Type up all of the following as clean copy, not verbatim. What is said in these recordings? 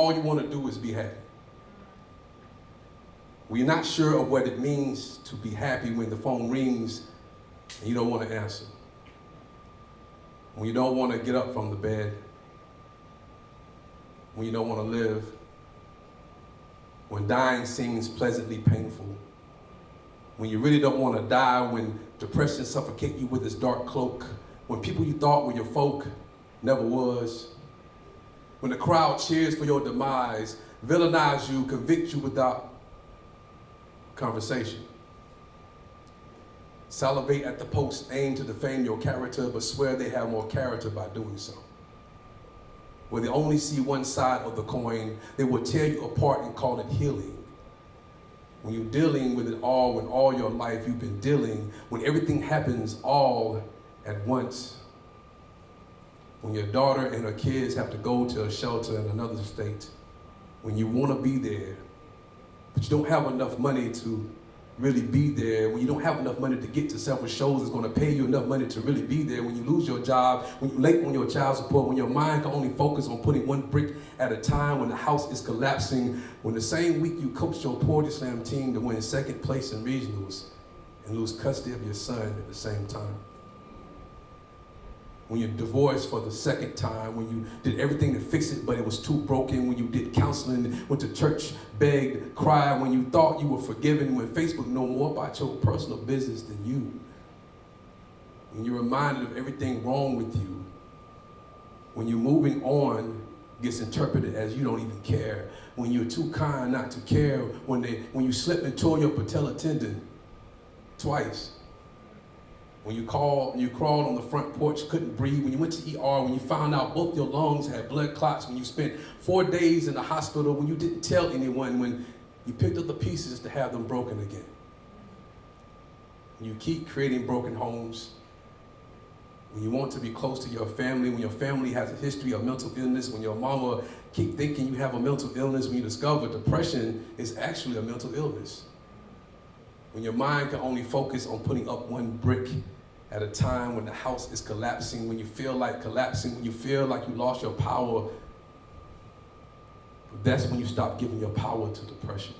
all you want to do is be happy. When you're not sure of what it means to be happy when the phone rings and you don't want to answer. When you don't want to get up from the bed. When you don't want to live. When dying seems pleasantly painful. When you really don't want to die. When depression suffocates you with its dark cloak. When people you thought were your folk never was. When the crowd cheers for your demise, villainize you, convict you without conversation. Salivate at the post, aim to defame your character, but swear they have more character by doing so. Where they only see one side of the coin, they will tear you apart and call it healing. When you're dealing with it all, when all your life you've been dealing, when everything happens all at once, when your daughter and her kids have to go to a shelter in another state, when you want to be there, but you don't have enough money to really be there, when you don't have enough money to get to several shows that's going to pay you enough money to really be there, when you lose your job, when you're late on your child support, when your mind can only focus on putting one brick at a time, when the house is collapsing, when the same week you coached your Poetry Slam team to win second place in regionals and lose custody of your son at the same time. When you're divorced for the second time, when you did everything to fix it, but it was too broken, when you did counseling, went to church, begged, cried, when you thought you were forgiven, when Facebook know more about your personal business than you, when you're reminded of everything wrong with you, when you're moving on gets interpreted as you don't even care, when you're too kind not to care, when you slipped and tore your patella tendon twice, when you crawled on the front porch, couldn't breathe, when you went to ER, when you found out both your lungs had blood clots, when you spent 4 days in the hospital, when you didn't tell anyone, when you picked up the pieces to have them broken again. When you keep creating broken homes, when you want to be close to your family, when your family has a history of mental illness, when your mama keep thinking you have a mental illness, when you discover depression is actually a mental illness. When your mind can only focus on putting up one brick at a time, when the house is collapsing, when you feel like collapsing, when you feel like you lost your power, that's when you stop giving your power to depression.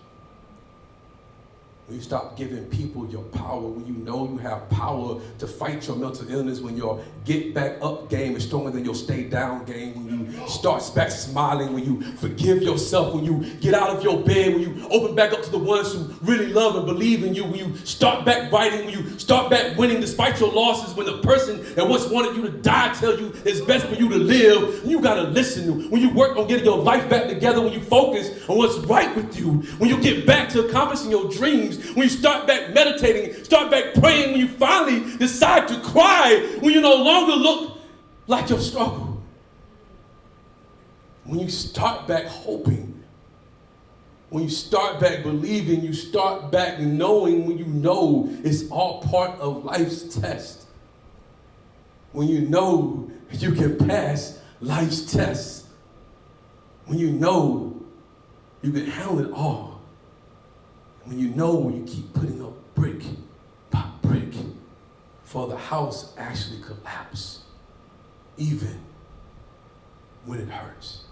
When you stop giving people your power, when you know you have power to fight your mental illness, when your get back up game is stronger than your stay down game, when you start back smiling, when you forgive yourself, when you get out of your bed, when you open back up to the ones who really love and believe in you, when you start back writing, when you start back winning despite your losses, when the person that once wanted you to die tell you it's best for you to live, you gotta listen. When you work on getting your life back together, when you focus on what's right with you, when you get back to accomplishing your dreams, when you start back meditating, start back praying, when you finally decide to cry, when you no longer look like your struggle, when you start back hoping, when you start back believing, you start back knowing, when you know it's all part of life's test, when you know you can pass life's test, when you know you can handle it all, when you know when you keep putting up brick by brick for the house actually collapse, even when it hurts.